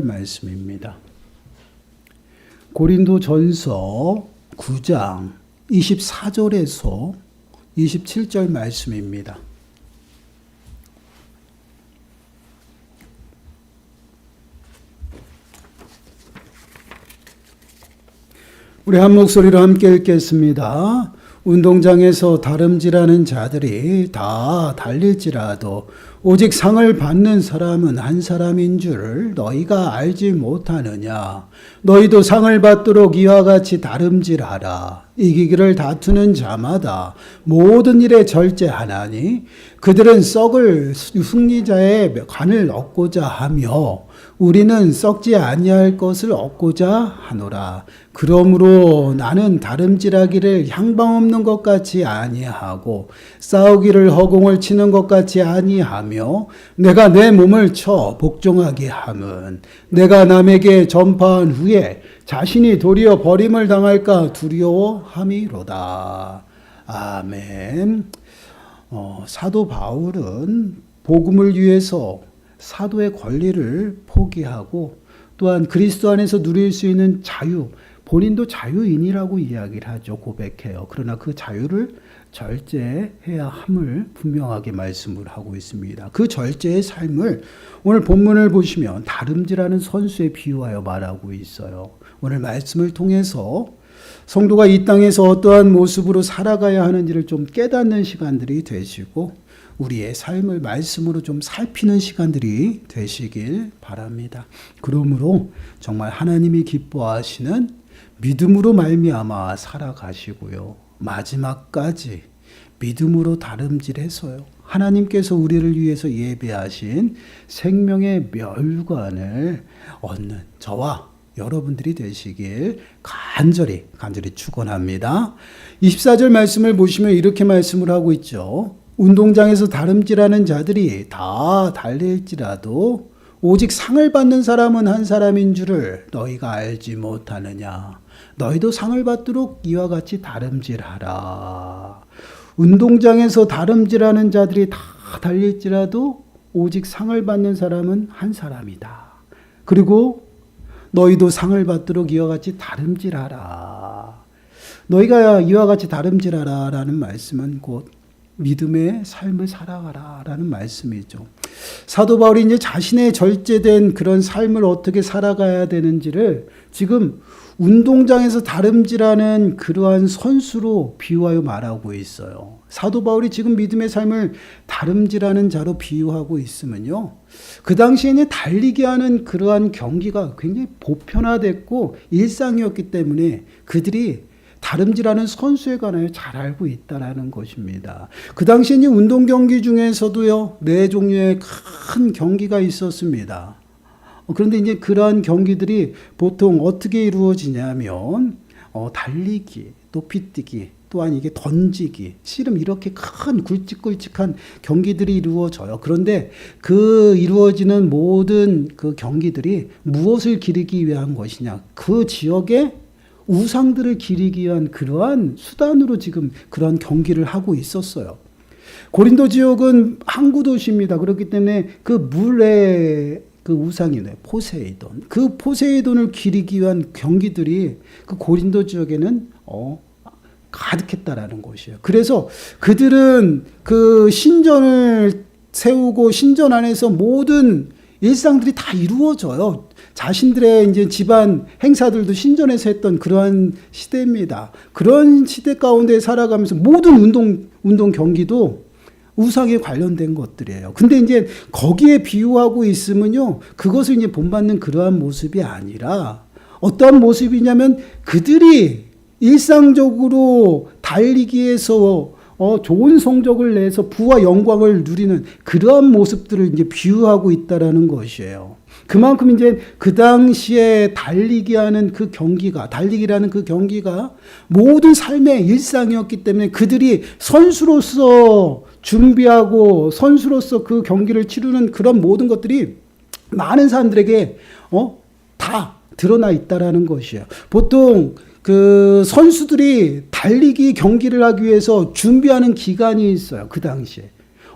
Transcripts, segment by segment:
말씀입니다. 고린도전서 9장 24절에서 27절 말씀입니다. 우리 한 목소리로 함께 읽겠습니다. 운동장에서 다름질하는 자들이 다 달릴지라도 오직 상을 받는 사람은 한 사람인 줄 너희가 알지 못하느냐. 너희도 상을 받도록 이와 같이 다름질하라. 이기기를 다투는 자마다 모든 일에 절제하나니 그들은 썩을 승리자의 관을 얻고자 하며 우리는 썩지 아니할 것을 얻고자 하노라. 그러므로 나는 다름질하기를 향방 없는 것 같이 아니하고 싸우기를 허공을 치는 것 같이 아니하며 내가 내 몸을 쳐 복종하게 함은 내가 남에게 전파한 후에 자신이 도리어 버림을 당할까 두려워함이로다. 아멘. 사도 바울은 복음을 위해서 사도의 권리를 포기하고 또한 그리스도 안에서 누릴 수 있는 자유, 본인도 자유인이라고 이야기를 하죠. 고백해요. 그러나 그 자유를 절제해야 함을 분명하게 말씀을 하고 있습니다. 그 절제의 삶을 오늘 본문을 보시면 다름질하는 선수에 비유하여 말하고 있어요. 오늘 말씀을 통해서 성도가 이 땅에서 어떠한 모습으로 살아가야 하는지를 좀 깨닫는 시간들이 되시고 우리의 삶을 말씀으로 좀 살피는 시간들이 되시길 바랍니다. 그러므로 정말 하나님이 기뻐하시는 믿음으로 말미암아 살아가시고요. 마지막까지 믿음으로 다름질해서요. 하나님께서 우리를 위해서 예배하신 생명의 멸관을 얻는 저와 여러분들이 되시길 간절히 축원합니다. 24절 말씀을 보시면 이렇게 말씀을 하고 있죠. 운동장에서 다름질하는 자들이 다 달릴지라도 오직 상을 받는 사람은 한 사람인 줄을 너희가 알지 못하느냐. 너희도 상을 받도록 이와 같이 다름질하라. 운동장에서 다름질하는 자들이 다 달릴지라도 오직 상을 받는 사람은 한 사람이다. 그리고 너희도 상을 받도록 이와 같이 다름질하라. 너희가 이와 같이 다름질하라 라는 말씀은 곧 믿음의 삶을 살아가라 라는 말씀이죠. 사도 바울이 이제 자신의 절제된 그런 삶을 어떻게 살아가야 되는지를 지금 운동장에서 다름질하는 그러한 선수로 비유하여 말하고 있어요. 사도 바울이 지금 믿음의 삶을 다름질하는 자로 비유하고 있으면요. 그 당시에 이제 달리기 하는 그러한 경기가 굉장히 보편화됐고 일상이었기 때문에 그들이 다름질하는 선수에 관하여 잘 알고 있다라는 것입니다. 그 당시에 이제 운동 경기 중에서도요, 네 종류의 큰 경기가 있었습니다. 그런데 이제 그러한 경기들이 보통 어떻게 이루어지냐면, 달리기, 높이뛰기, 또한 이게 던지기, 씨름 이렇게 큰 굵직굵직한 경기들이 이루어져요. 그런데 그 이루어지는 모든 그 경기들이 무엇을 기리기 위한 것이냐? 그 지역에 우상들을 기리기 위한 그러한 수단으로 지금 그러한 경기를 하고 있었어요. 고린도 지역은 항구 도시입니다. 그렇기 때문에 그 물의 그 우상이네, 포세이돈. 그 포세이돈을 기리기 위한 경기들이 그 고린도 지역에는 가득했다라는 것이에요. 그래서 그들은 그 신전을 세우고 신전 안에서 모든 일상들이 다 이루어져요. 자신들의 이제 집안 행사들도 신전에서 했던 그러한 시대입니다. 그런 시대 가운데 살아가면서 모든 운동 경기도 우상에 관련된 것들이에요. 근데 이제 거기에 비유하고 있으면요, 그것을 이제 본받는 그러한 모습이 아니라 어떠한 모습이냐면 그들이 일상적으로 달리기에서 좋은 성적을 내서 부와 영광을 누리는 그러한 모습들을 이제 비유하고 있다라는 것이에요. 그만큼 이제 그 당시에 달리기라는 그 경기가 모든 삶의 일상이었기 때문에 그들이 선수로서 준비하고 선수로서 그 경기를 치르는 그런 모든 것들이 많은 사람들에게 다 드러나 있다라는 것이에요. 보통 그 선수들이 달리기 경기를 하기 위해서 준비하는 기간이 있어요. 그 당시에.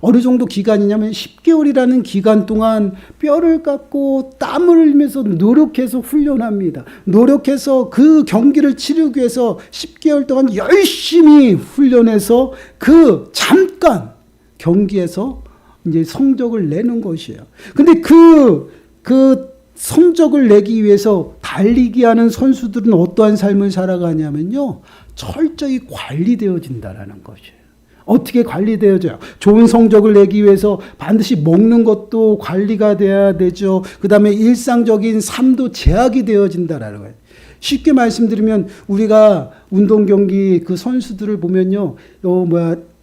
어느 정도 기간이냐면 10개월이라는 기간 동안 뼈를 깎고 땀을 흘리면서 노력해서 훈련합니다. 노력해서 그 경기를 치르기 위해서 10개월 동안 열심히 훈련해서 그 잠깐 경기에서 이제 성적을 내는 것이에요. 근데 그 성적을 내기 위해서 달리기 하는 선수들은 어떠한 삶을 살아가냐면요. 철저히 관리되어진다라는 것이에요. 어떻게 관리되어져요? 좋은 성적을 내기 위해서 반드시 먹는 것도 관리가 돼야 되죠. 그 다음에 일상적인 삶도 제약이 되어진다라는 거예요. 쉽게 말씀드리면 우리가 운동 경기 그 선수들을 보면요.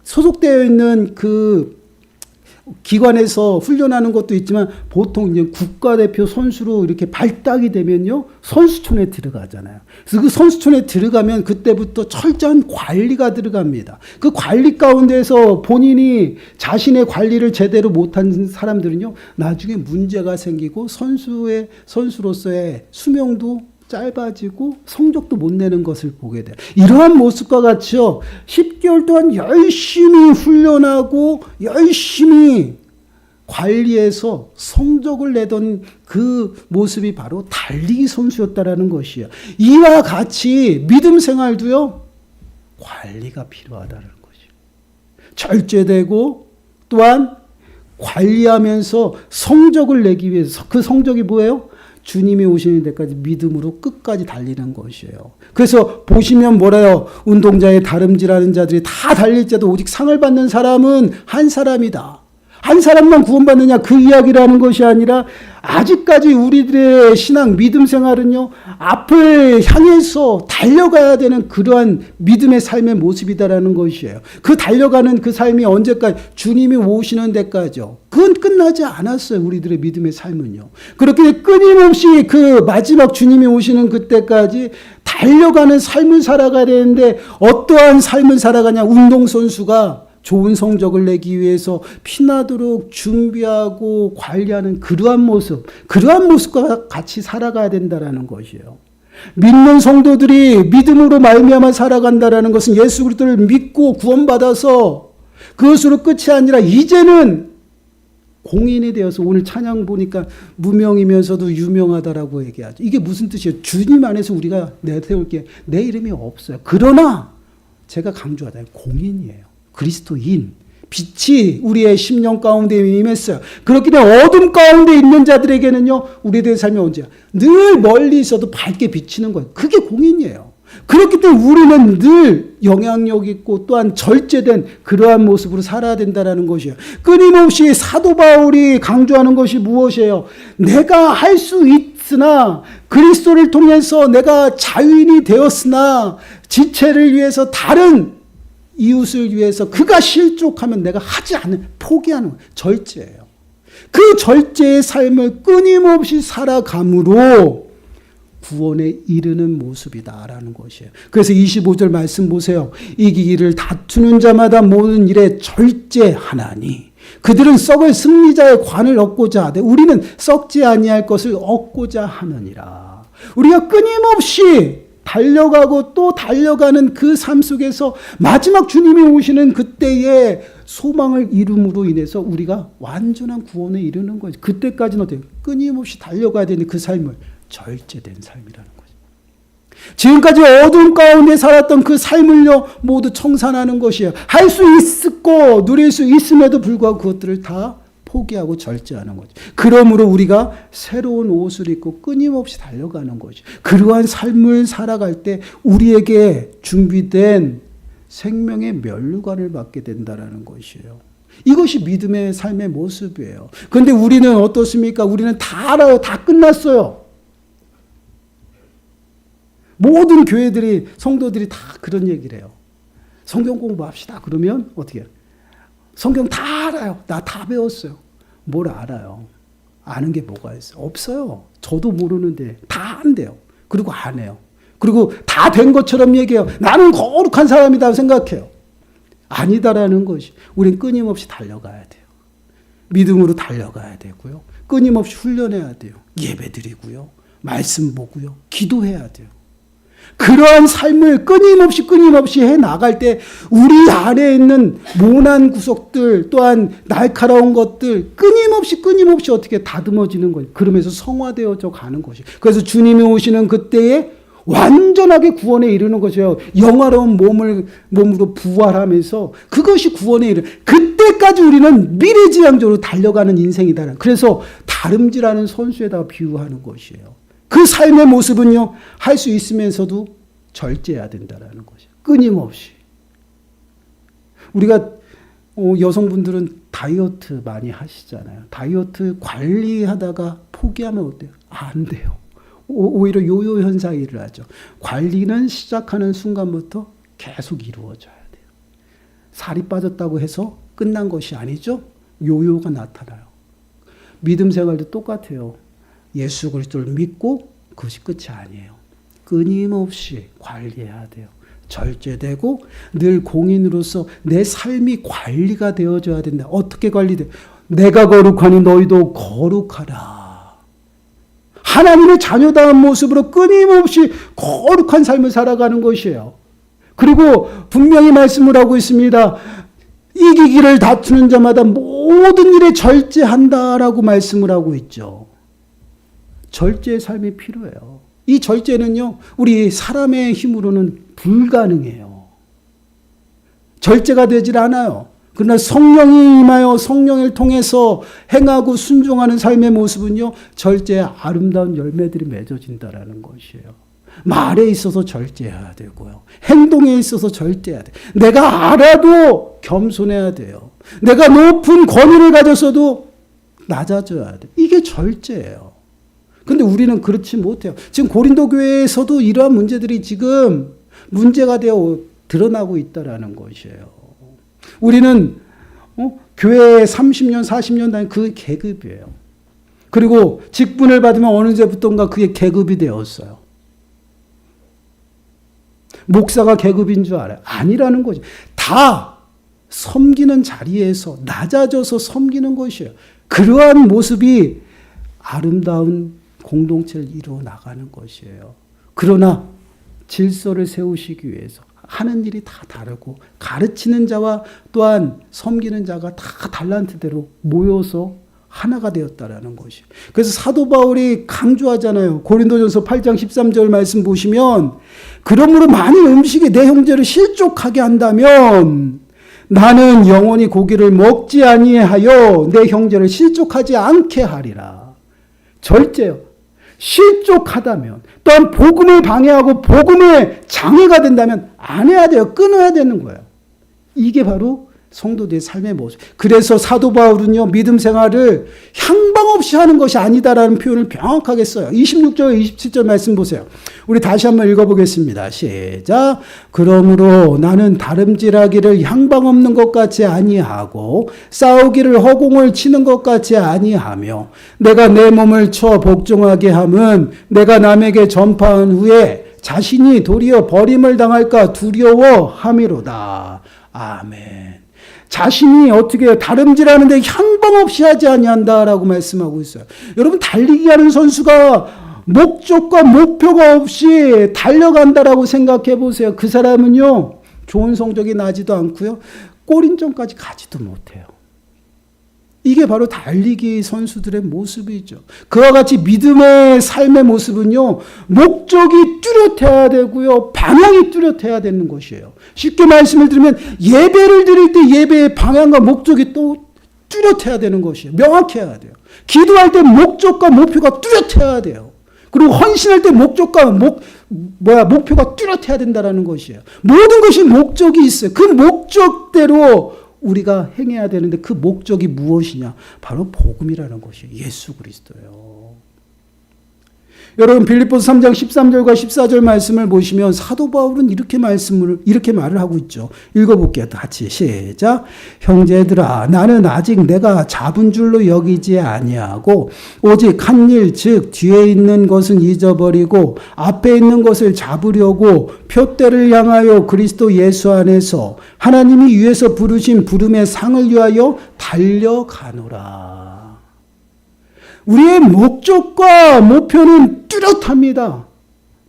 소속되어 있는 그 기관에서 훈련하는 것도 있지만 보통 이제 국가대표 선수로 이렇게 발탁이 되면요. 선수촌에 들어가잖아요. 그래서 그 선수촌에 들어가면 그때부터 철저한 관리가 들어갑니다. 그 관리 가운데서 본인이 자신의 관리를 제대로 못한 사람들은요. 나중에 문제가 생기고 선수로서의 수명도 짧아지고 성적도 못 내는 것을 보게 돼요. 이러한 모습과 같이요. 10개월 동안 열심히 훈련하고 열심히 관리해서 성적을 내던 그 모습이 바로 달리기 선수였다라는 것이에요. 이와 같이 믿음 생활도요. 관리가 필요하다는 것이에요. 절제되고 또한 관리하면서 성적을 내기 위해서 그 성적이 뭐예요? 주님이 오시는 데까지 믿음으로 끝까지 달리는 것이에요. 그래서 보시면 뭐래요? 운동자의 다름질하는 자들이 다 달릴 때도 오직 상을 받는 사람은 한 사람이다. 한 사람만 구원받느냐 그 이야기를 하는 것이 아니라 아직까지 우리들의 신앙 믿음 생활은요. 앞을 향해서 달려가야 되는 그러한 믿음의 삶의 모습이다라는 것이에요. 그 달려가는 그 삶이 언제까지? 주님이 오시는 데까지요. 그건 끝나지 않았어요. 우리들의 믿음의 삶은요. 그렇게 끊임없이 그 마지막 주님이 오시는 그때까지 달려가는 삶을 살아가야 되는데 어떠한 삶을 살아가냐. 운동선수가 좋은 성적을 내기 위해서 피나도록 준비하고 관리하는 그러한 모습과 같이 살아가야 된다라는 것이에요. 믿는 성도들이 믿음으로 말미암아 살아간다라는 것은 예수 그리스도를 믿고 구원받아서 그것으로 끝이 아니라 이제는 공인이 되어서 오늘 찬양 보니까 무명이면서도 유명하다라고 얘기하죠. 이게 무슨 뜻이에요? 주님 안에서 우리가 내세울 게 내 이름이 없어요. 그러나 제가 강조하자면 공인이에요. 그리스도인, 빛이 우리의 심령 가운데 임했어요. 그렇기 때문에 어둠 가운데 있는 자들에게는요, 우리들의 삶이 언제야? 늘 멀리 있어도 밝게 비치는 거예요. 그게 공인이에요. 그렇기 때문에 우리는 늘 영향력 있고 또한 절제된 그러한 모습으로 살아야 된다는 것이에요. 끊임없이 사도 바울이 강조하는 것이 무엇이에요? 내가 할 수 있으나 그리스도를 통해서 내가 자유인이 되었으나 지체를 위해서 다른 이웃을 위해서 그가 실족하면 내가 하지 않는 포기하는 절제예요. 그 절제의 삶을 끊임없이 살아감으로 구원에 이르는 모습이다라는 것이에요. 그래서 25절 말씀 보세요. 이기기를 다투는 자마다 모든 일에 절제하나니 그들은 썩을 승리자의 관을 얻고자 하되 우리는 썩지 아니할 것을 얻고자 하느니라. 우리가 끊임없이 달려가고 또 달려가는 그 삶 속에서 마지막 주님이 오시는 그때의 소망을 이룸으로 인해서 우리가 완전한 구원에 이르는 거죠. 그때까지는 어때요? 끊임없이 달려가야 되는 그 삶을 절제된 삶이라는 거죠. 지금까지 어두운 가운데 살았던 그 삶을요 모두 청산하는 것이에요. 할 수 있고 누릴 수 있음에도 불구하고 그것들을 다 포기하고 절제하는 거죠. 그러므로 우리가 새로운 옷을 입고 끊임없이 달려가는 거죠. 그러한 삶을 살아갈 때 우리에게 준비된 생명의 면류관을 받게 된다는 것이에요. 이것이 믿음의 삶의 모습이에요. 그런데 우리는 어떻습니까? 우리는 다 알아요. 다 끝났어요. 모든 교회들이 성도들이 다 그런 얘기를 해요. 성경 공부합시다. 그러면 어떻게 해요? 성경 다 알아요. 나 다 배웠어요. 뭘 알아요? 아는 게 뭐가 있어요? 없어요. 저도 모르는데 다 안돼요. 그리고 안 해요. 그리고 다 된 것처럼 얘기해요. 나는 거룩한 사람이다 생각해요. 아니다라는 것이. 우린 끊임없이 달려가야 돼요. 믿음으로 달려가야 되고요. 끊임없이 훈련해야 돼요. 예배 드리고요. 말씀 보고요. 기도해야 돼요. 그러한 삶을 끊임없이 해 나갈 때 우리 안에 있는 모난 구석들 또한 날카로운 것들 끊임없이 어떻게 다듬어지는 거예요. 그러면서 성화되어져 가는 것이. 그래서 주님이 오시는 그때에 완전하게 구원에 이르는 것이에요. 영화로운 몸으로 부활하면서 그것이 구원에 이르는. 그때까지 우리는 미래지향적으로 달려가는 인생이다. 그래서 다름질하는 선수에다가 비유하는 것이에요. 그 삶의 모습은요, 할 수 있으면서도 절제해야 된다라는 것이에요. 끊임없이. 우리가 여성분들은 다이어트 많이 하시잖아요. 다이어트 관리하다가 포기하면 어때요? 안 돼요. 오히려 요요 현상이 일어나죠. 관리는 시작하는 순간부터 계속 이루어져야 돼요. 살이 빠졌다고 해서 끝난 것이 아니죠. 요요가 나타나요. 믿음 생활도 똑같아요. 예수 그리스도를 믿고 그것이 끝이 아니에요. 끊임없이 관리해야 돼요. 절제되고 늘 공인으로서 내 삶이 관리가 되어져야 된다. 어떻게 관리돼? 내가 거룩하니 너희도 거룩하라. 하나님의 자녀다운 모습으로 끊임없이 거룩한 삶을 살아가는 것이에요. 그리고 분명히 말씀을 하고 있습니다. 이기기를 다투는 자마다 모든 일에 절제한다라고 말씀을 하고 있죠. 절제의 삶이 필요해요. 이 절제는요, 우리 사람의 힘으로는 불가능해요. 절제가 되질 않아요. 그러나 성령이 임하여 성령을 통해서 행하고 순종하는 삶의 모습은요, 절제의 아름다운 열매들이 맺어진다라는 것이에요. 말에 있어서 절제해야 되고요. 행동에 있어서 절제해야 돼요. 내가 알아도 겸손해야 돼요. 내가 높은 권위를 가졌어도 낮아져야 돼요. 이게 절제예요. 근데 우리는 그렇지 못해요. 지금 고린도 교회에서도 이러한 문제들이 지금 문제가 되어 드러나고 있다라는 것이에요. 우리는 교회에 30년, 40년 다닌 그 계급이에요. 그리고 직분을 받으면 어느 때부터인가 그게 계급이 되었어요. 목사가 계급인 줄 알아요? 아니라는 거죠. 다 섬기는 자리에서 낮아져서 섬기는 것이에요. 그러한 모습이 아름다운 공동체를 이루어 나가는 것이에요. 그러나 질서를 세우시기 위해서 하는 일이 다 다르고 가르치는 자와 또한 섬기는 자가 다 달란트대로 모여서 하나가 되었다라는 것이에요. 그래서 사도 바울이 강조하잖아요. 고린도전서 8장 13절 말씀 보시면 그러므로 만일 음식이 내 형제를 실족하게 한다면 나는 영원히 고기를 먹지 아니하여 내 형제를 실족하지 않게 하리라. 절제요. 실족하다면 또한 복음을 방해하고 복음에 장애가 된다면 안 해야 돼요. 끊어야 되는 거예요. 이게 바로 성도들의 삶의 모습. 그래서 사도 바울은요, 믿음 생활을 향방 없이 하는 것이 아니다라는 표현을 명확하게 써요. 26절, 27절 말씀 보세요. 우리 다시 한번 읽어보겠습니다. 시작. 그러므로 나는 다름질하기를 향방 없는 것 같이 아니하고 싸우기를 허공을 치는 것 같이 아니하며 내가 내 몸을 쳐 복종하게 함은 내가 남에게 전파한 후에 자신이 도리어 버림을 당할까 두려워함이로다. 아멘. 자신이 어떻게 다름질하는데 향방 없이 하지 아니한다라고 말씀하고 있어요. 여러분, 달리기 하는 선수가 목적과 목표가 없이 달려간다라고 생각해 보세요. 그 사람은요, 좋은 성적이 나지도 않고요, 골인전까지 가지도 못해요. 이게 바로 달리기 선수들의 모습이죠. 그와 같이 믿음의 삶의 모습은요, 목적이 뚜렷해야 되고요, 방향이 뚜렷해야 되는 것이에요. 쉽게 말씀을 드리면 예배를 드릴 때 예배의 방향과 목적이 또 뚜렷해야 되는 것이에요. 명확해야 돼요. 기도할 때 목적과 목표가 뚜렷해야 돼요. 그리고 헌신할 때 목적과 목표가 뚜렷해야 된다는 것이에요. 모든 것이 목적이 있어요. 그 목적대로 우리가 행해야 되는데 그 목적이 무엇이냐? 바로 복음이라는 것이 예수 그리스도예요. 여러분, 빌립보서 3장 13절과 14절 말씀을 보시면 사도 바울은 이렇게 말을 하고 있죠. 읽어볼게요. 같이 시작. 형제들아, 나는 아직 내가 잡은 줄로 여기지 아니하고 오직 한 일, 즉 뒤에 있는 것은 잊어버리고 앞에 있는 것을 잡으려고 표대를 향하여 그리스도 예수 안에서 하나님이 위에서 부르신 부름의 상을 위하여 달려가노라. 우리의 목적과 목표는 뚜렷합니다.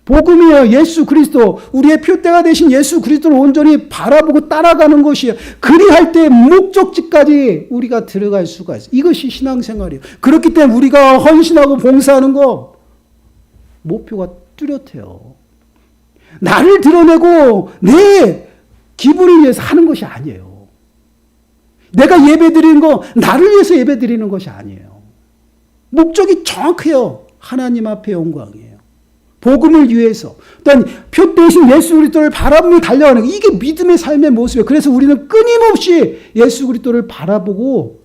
복음이에요. 예수 그리스도, 우리의 표대가 되신 예수 그리스도를 온전히 바라보고 따라가는 것이에요. 그리할 때 목적지까지 우리가 들어갈 수가 있어요. 이것이 신앙생활이에요. 그렇기 때문에 우리가 헌신하고 봉사하는 거 목표가 뚜렷해요. 나를 드러내고 내 기분을 위해서 하는 것이 아니에요. 내가 예배 드리는 거 나를 위해서 예배 드리는 것이 아니에요. 목적이 정확해요. 하나님 앞에 영광이에요. 복음을 위해서. 또한 표 대신 예수 그리스도를 바라보며 달려가는 거. 이게 믿음의 삶의 모습이에요. 그래서 우리는 끊임없이 예수 그리스도를 바라보고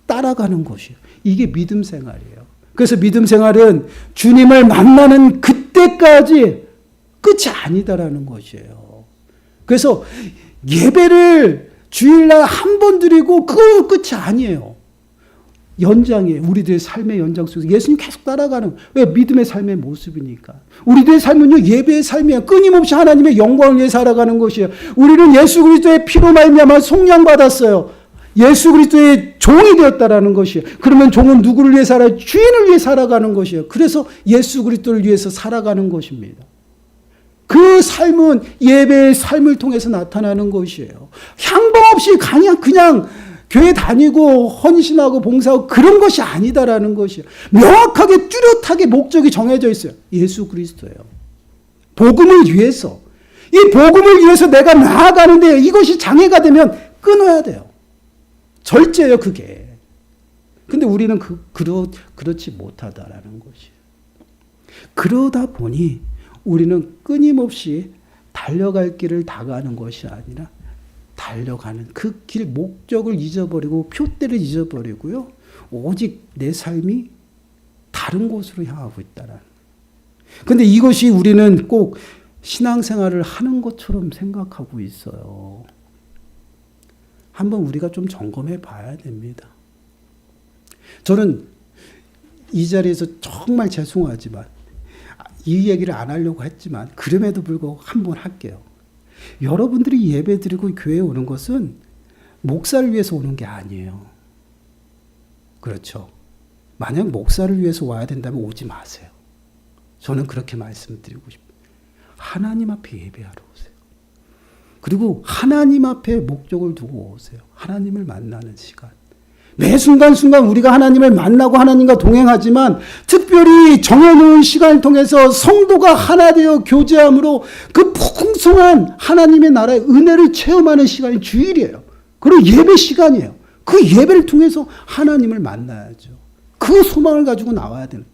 따라가는 것이에요. 이게 믿음 생활이에요. 그래서 믿음 생활은 주님을 만나는 그때까지 끝이 아니다라는 것이에요. 그래서 예배를 주일날 한 번 드리고 그거 끝이 아니에요. 연장이에요. 우리들의 삶의 연장 속에서 예수님 계속 따라가는, 왜? 믿음의 삶의 모습이니까. 우리들의 삶은요, 예배의 삶이에요. 끊임없이 하나님의 영광을 위해 살아가는 것이에요. 우리는 예수 그리스도의 피로 말미암아 속량받았어요. 예수 그리스도의 종이 되었다라는 것이에요. 그러면 종은 누구를 위해 살아요? 주인을 위해 살아가는 것이에요. 그래서 예수 그리스도를 위해서 살아가는 것입니다. 그 삶은 예배의 삶을 통해서 나타나는 것이에요. 향방 없이 그냥 교회 다니고 헌신하고 봉사하고 그런 것이 아니다라는 것이에요. 명확하게 뚜렷하게 목적이 정해져 있어요. 예수 그리스도예요. 복음을 위해서. 이 복음을 위해서 내가 나아가는데 이것이 장애가 되면 끊어야 돼요. 절제예요, 그게. 근데 우리는 그렇지 못하다라는 것이에요. 그러다 보니 우리는 끊임없이 달려갈 길을 다가는 것이 아니라 달려가는 그 길 목적을 잊어버리고 표대를 잊어버리고요. 오직 내 삶이 다른 곳으로 향하고 있다라는. 근데 이것이 우리는 꼭 신앙생활을 하는 것처럼 생각하고 있어요. 한번 우리가 좀 점검해 봐야 됩니다. 저는 이 자리에서 정말 죄송하지만 이 얘기를 안 하려고 했지만 그럼에도 불구하고 한번 할게요. 여러분들이 예배 드리고 교회에 오는 것은 목사를 위해서 오는 게 아니에요. 그렇죠. 만약 목사를 위해서 와야 된다면 오지 마세요. 저는 그렇게 말씀드리고 싶어요. 하나님 앞에 예배하러 오세요. 그리고 하나님 앞에 목적을 두고 오세요. 하나님을 만나는 시간. 매 순간순간 우리가 하나님을 만나고 하나님과 동행하지만 특별히 정해놓은 시간을 통해서 성도가 하나 되어 교제함으로 그 풍성한 하나님의 나라의 은혜를 체험하는 시간이 주일이에요. 그리고 예배 시간이에요. 그 예배를 통해서 하나님을 만나야죠. 그 소망을 가지고 나와야 되는.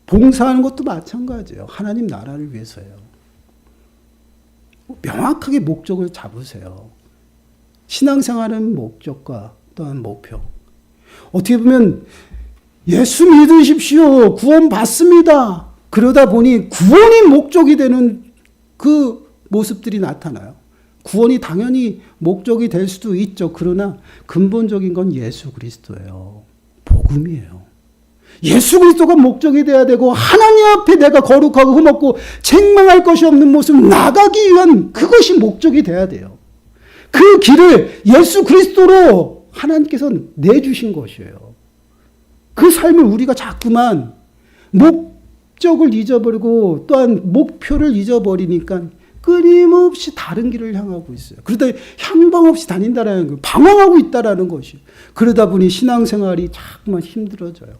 봉사하는 것도 마찬가지예요. 하나님 나라를 위해서예요. 명확하게 목적을 잡으세요. 신앙생활은 목적과 또한 목표. 어떻게 보면 예수 믿으십시오. 구원 받습니다. 그러다 보니 구원이 목적이 되는 그 모습들이 나타나요. 구원이 당연히 목적이 될 수도 있죠. 그러나 근본적인 건 예수 그리스도예요. 복음이에요. 예수 그리스도가 목적이 돼야 되고 하나님 앞에 내가 거룩하고 흠없고 책망할 것이 없는 모습 나가기 위한 그것이 목적이 돼야 돼요. 그 길을 예수 그리스도로 하나님께서 내주신 것이에요. 그 삶을 우리가 자꾸만 목적을 잊어버리고 또한 목표를 잊어버리니까 끊임없이 다른 길을 향하고 있어요. 그러다 향방 없이 다닌다라는 거예요. 방황하고 있다라는 것이. 그러다 보니 신앙생활이 자꾸만 힘들어져요.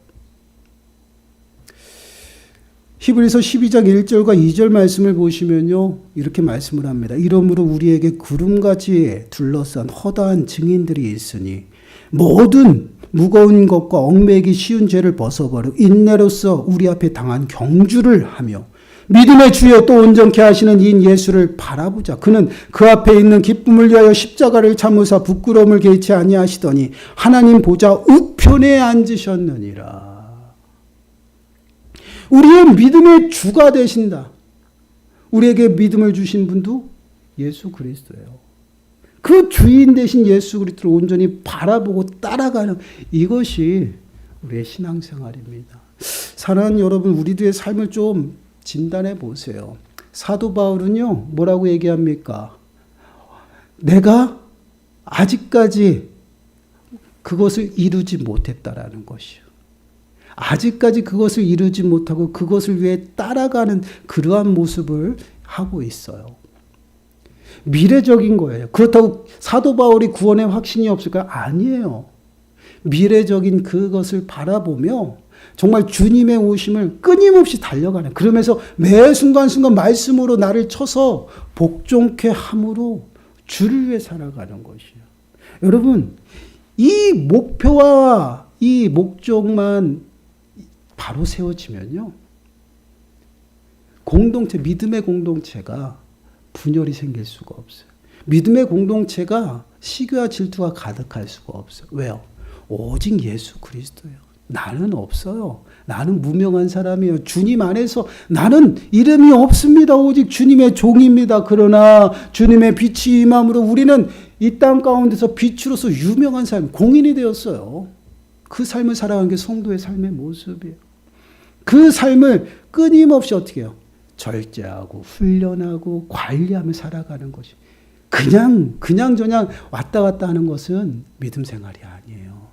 히브리서 12장 1절과 2절 말씀을 보시면요. 이렇게 말씀을 합니다. 이러므로 우리에게 구름같이 둘러싼 허다한 증인들이 있으니 모든 무거운 것과 얽매이기 쉬운 죄를 벗어버리고 인내로서 우리 앞에 당한 경주를 하며 믿음의 주여 또 온전케 하시는 인 예수를 바라보자. 그는 그 앞에 있는 기쁨을 위하여 십자가를 참으사 부끄러움을 개의치 아니하시더니 하나님 보좌 우편에 앉으셨느니라. 우리의 믿음의 주가 되신다. 우리에게 믿음을 주신 분도 예수 그리스도예요. 그 주인 되신 예수 그리스도를 온전히 바라보고 따라가는 이것이 우리의 신앙생활입니다. 사랑하는 여러분, 우리들의 삶을 좀 진단해 보세요. 사도 바울은요, 뭐라고 얘기합니까? 내가 아직까지 그것을 이루지 못했다라는 것이요. 아직까지 그것을 이루지 못하고 그것을 위해 따라가는 그러한 모습을 하고 있어요. 미래적인 거예요. 그렇다고 사도 바울이 구원의 확신이 없을까요? 아니에요. 미래적인 그것을 바라보며 정말 주님의 오심을 끊임없이 달려가는, 그러면서 매 순간순간 말씀으로 나를 쳐서 복종케 함으로 주를 위해 살아가는 것이에요. 여러분, 이 목표와 이 목적만 바로 세워지면요, 공동체, 믿음의 공동체가 분열이 생길 수가 없어요. 믿음의 공동체가 시기와 질투가 가득할 수가 없어요. 왜요? 오직 예수 그리스도예요. 나는 없어요. 나는 무명한 사람이에요. 주님 안에서 나는 이름이 없습니다. 오직 주님의 종입니다. 그러나 주님의 빛이 임함으로 우리는 이 땅 가운데서 빛으로서 유명한 삶, 공인이 되었어요. 그 삶을 살아가는 게 성도의 삶의 모습이에요. 그 삶을 끊임없이 어떻게 해요? 절제하고 훈련하고 관리하며 살아가는 것이, 그냥 왔다 갔다 하는 것은 믿음 생활이 아니에요.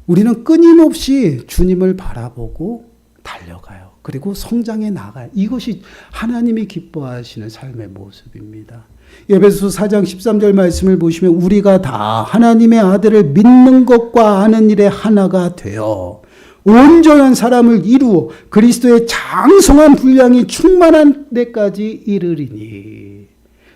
우리는 끊임없이 주님을 바라보고 달려가요. 그리고 성장해 나가요. 이것이 하나님이 기뻐하시는 삶의 모습입니다. 에베소서 4장 13절 말씀을 보시면 우리가 다 하나님의 아들을 믿는 것과 아는 일에 하나가 되어 온전한 사람을 이루어 그리스도의 장성한 분량이 충만한 데까지 이르리니.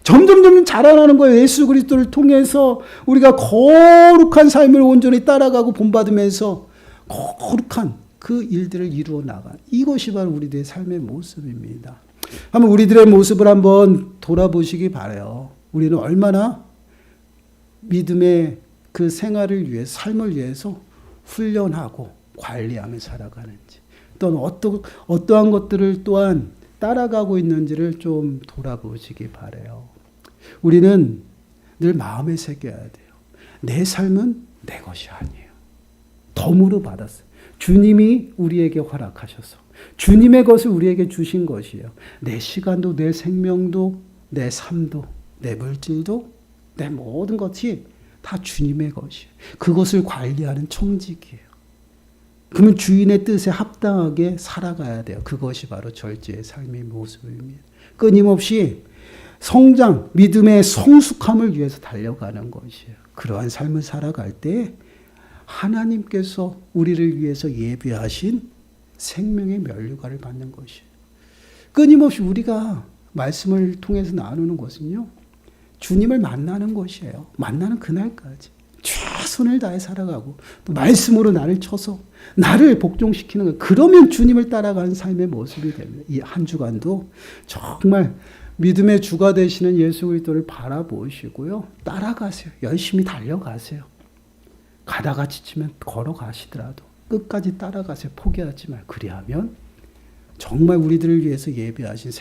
점점 자라나는 거예요. 예수 그리스도를 통해서 우리가 거룩한 삶을 온전히 따라가고 본받으면서 거룩한 그 일들을 이루어 나가. 이것이 바로 우리들의 삶의 모습입니다. 한번 우리들의 모습을 한번 돌아보시기 바라요. 우리는 얼마나 믿음의 그 생활을 위해, 삶을 위해서 훈련하고 관리하며 살아가는지, 또는 어떠한 것들을 또한 따라가고 있는지를 좀 돌아보시기 바라요. 우리는 늘 마음에 새겨야 돼요. 내 삶은 내 것이 아니에요. 덤으로 받았어요. 주님이 우리에게 허락하셔서 주님의 것을 우리에게 주신 것이에요. 내 시간도, 내 생명도, 내 삶도, 내 물질도, 내 모든 것이 다 주님의 것이에요. 그것을 관리하는 청직이에요. 그러면 주인의 뜻에 합당하게 살아가야 돼요. 그것이 바로 절제의 삶의 모습입니다. 끊임없이 성장, 믿음의 성숙함을 위해서 달려가는 것이에요. 그러한 삶을 살아갈 때 하나님께서 우리를 위해서 예비하신 생명의 면류관을 받는 것이에요. 끊임없이 우리가 말씀을 통해서 나누는 것은요, 주님을 만나는 것이에요. 만나는 그날까지 최선을 다해 살아가고 또 말씀으로 나를 쳐서 나를 복종시키는 거예요. 그러면 주님을 따라가는 삶의 모습이 됩니다. 이 한 주간도 정말 믿음의 주가 되시는 예수 그리스도를 바라보시고요, 따라가세요. 열심히 달려가세요. 가다가 지치면 걸어가시더라도 끝까지 따라가세요. 포기하지 말고. 그리하면 정말 우리들을 위해서 예비하신